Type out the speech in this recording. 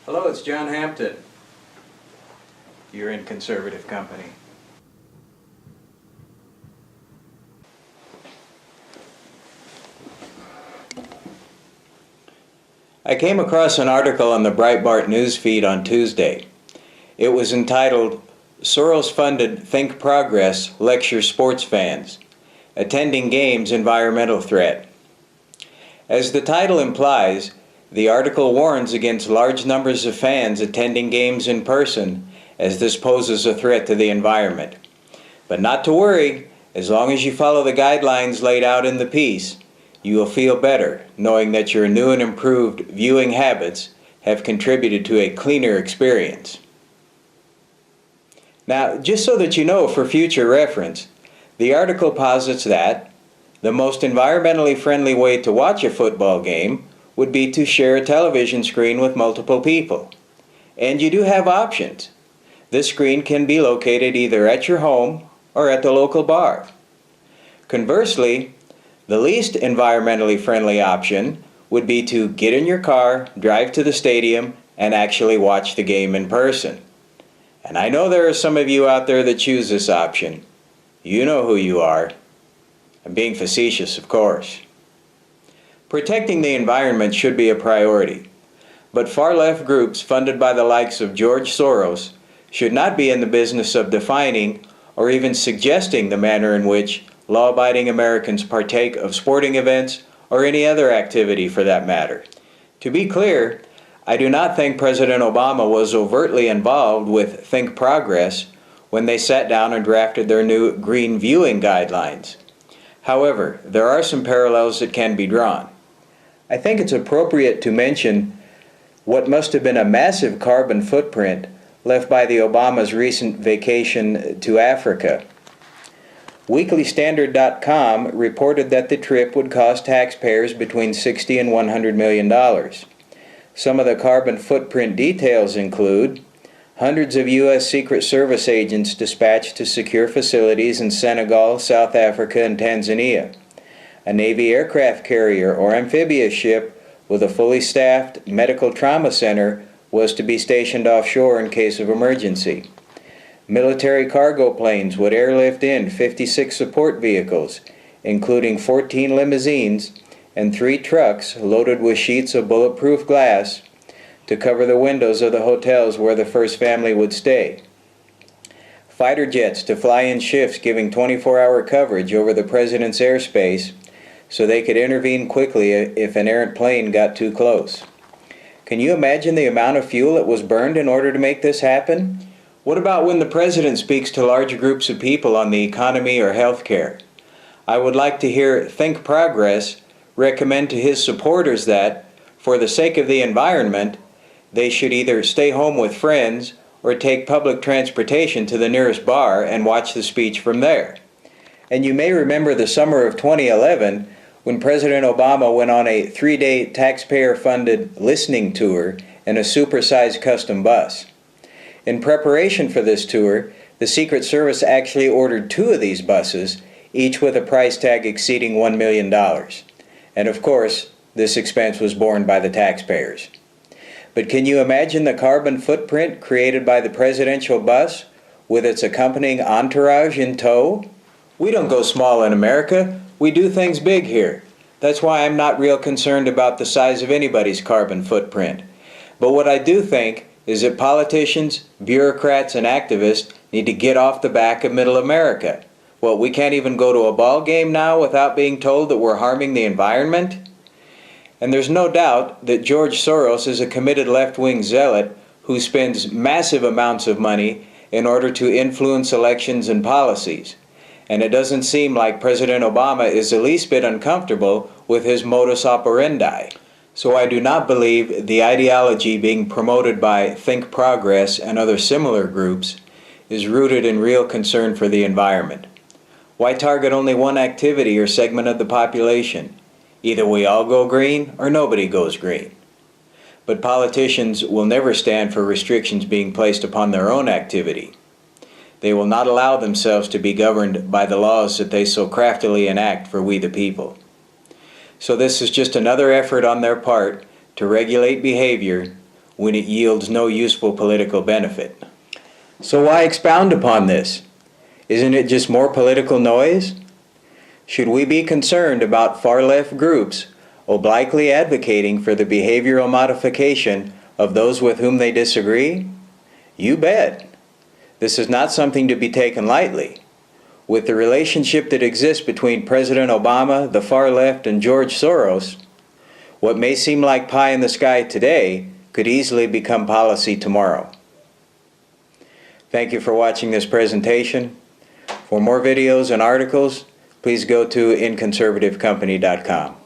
Hello, it's John Hampton. You're in conservative company. I came across an article on the Breitbart newsfeed on Tuesday. It was entitled, Soros-Funded Think Progress Lecture Sports Fans, Attending Games Environmental Threat. As the title implies, the article warns against large numbers of fans attending games in person, as this poses a threat to the environment. But not to worry, as long as you follow the guidelines laid out in the piece, you will feel better knowing that your new and improved viewing habits have contributed to a cleaner experience. Now, just so that you know for future reference, the article posits that the most environmentally friendly way to watch a football game would be to share a television screen with multiple people. And you do have options. This screen can be located either at your home or at the local bar. Conversely, the least environmentally friendly option would be to get in your car, drive to the stadium, and actually watch the game in person. And I know there are some of you out there that choose this option. You know who you are. I'm being facetious, of course. Protecting the environment should be a priority, but far-left groups funded by the likes of George Soros should not be in the business of defining or even suggesting the manner in which law-abiding Americans partake of sporting events or any other activity for that matter. To be clear, I do not think President Obama was overtly involved with Think Progress when they sat down and drafted their new green viewing guidelines. However, there are some parallels that can be drawn. I think it's appropriate to mention what must have been a massive carbon footprint left by the Obama's recent vacation to Africa. WeeklyStandard.com reported that the trip would cost taxpayers between $60 and $100 million. Some of the carbon footprint details include hundreds of U.S. Secret Service agents dispatched to secure facilities in Senegal, South Africa, and Tanzania. A Navy aircraft carrier or amphibious ship with a fully staffed medical trauma center was to be stationed offshore in case of emergency. Military cargo planes would airlift in 56 support vehicles, including 14 limousines and 3 trucks loaded with sheets of bulletproof glass to cover the windows of the hotels where the first family would stay. Fighter jets to fly in shifts giving 24-hour coverage over the president's airspace so they could intervene quickly if an errant plane got too close. Can you imagine the amount of fuel that was burned in order to make this happen? What about when the president speaks to large groups of people on the economy or health care? I would like to hear Think Progress recommend to his supporters that, for the sake of the environment, they should either stay home with friends or take public transportation to the nearest bar and watch the speech from there. And you may remember the summer of 2011 when President Obama went on a 3-day taxpayer-funded listening tour in a supersized custom bus. In preparation for this tour, the Secret Service actually ordered 2 of these buses, each with a price tag exceeding $1 million. And of course, this expense was borne by the taxpayers. But can you imagine the carbon footprint created by the presidential bus with its accompanying entourage in tow? We don't go small in America. We do things big here. That's why I'm not real concerned about the size of anybody's carbon footprint. But what I do think is that politicians, bureaucrats, and activists need to get off the back of middle America. Well, we can't even go to a ball game now without being told that we're harming the environment? And there's no doubt that George Soros is a committed left-wing zealot who spends massive amounts of money in order to influence elections and policies. And it doesn't seem like President Obama is the least bit uncomfortable with his modus operandi. So I do not believe the ideology being promoted by Think Progress and other similar groups is rooted in real concern for the environment. Why target only one activity or segment of the population? Either we all go green or nobody goes green. But politicians will never stand for restrictions being placed upon their own activity. They will not allow themselves to be governed by the laws that they so craftily enact for we the people. So this is just another effort on their part to regulate behavior when it yields no useful political benefit. So why expound upon this? Isn't it just more political noise? Should we be concerned about far-left groups obliquely advocating for the behavioral modification of those with whom they disagree? You bet. This is not something to be taken lightly. With the relationship that exists between President Obama, the far left, and George Soros, what may seem like pie in the sky today could easily become policy tomorrow. Thank you for watching this presentation. For more videos and articles, please go to inconservativecompany.com.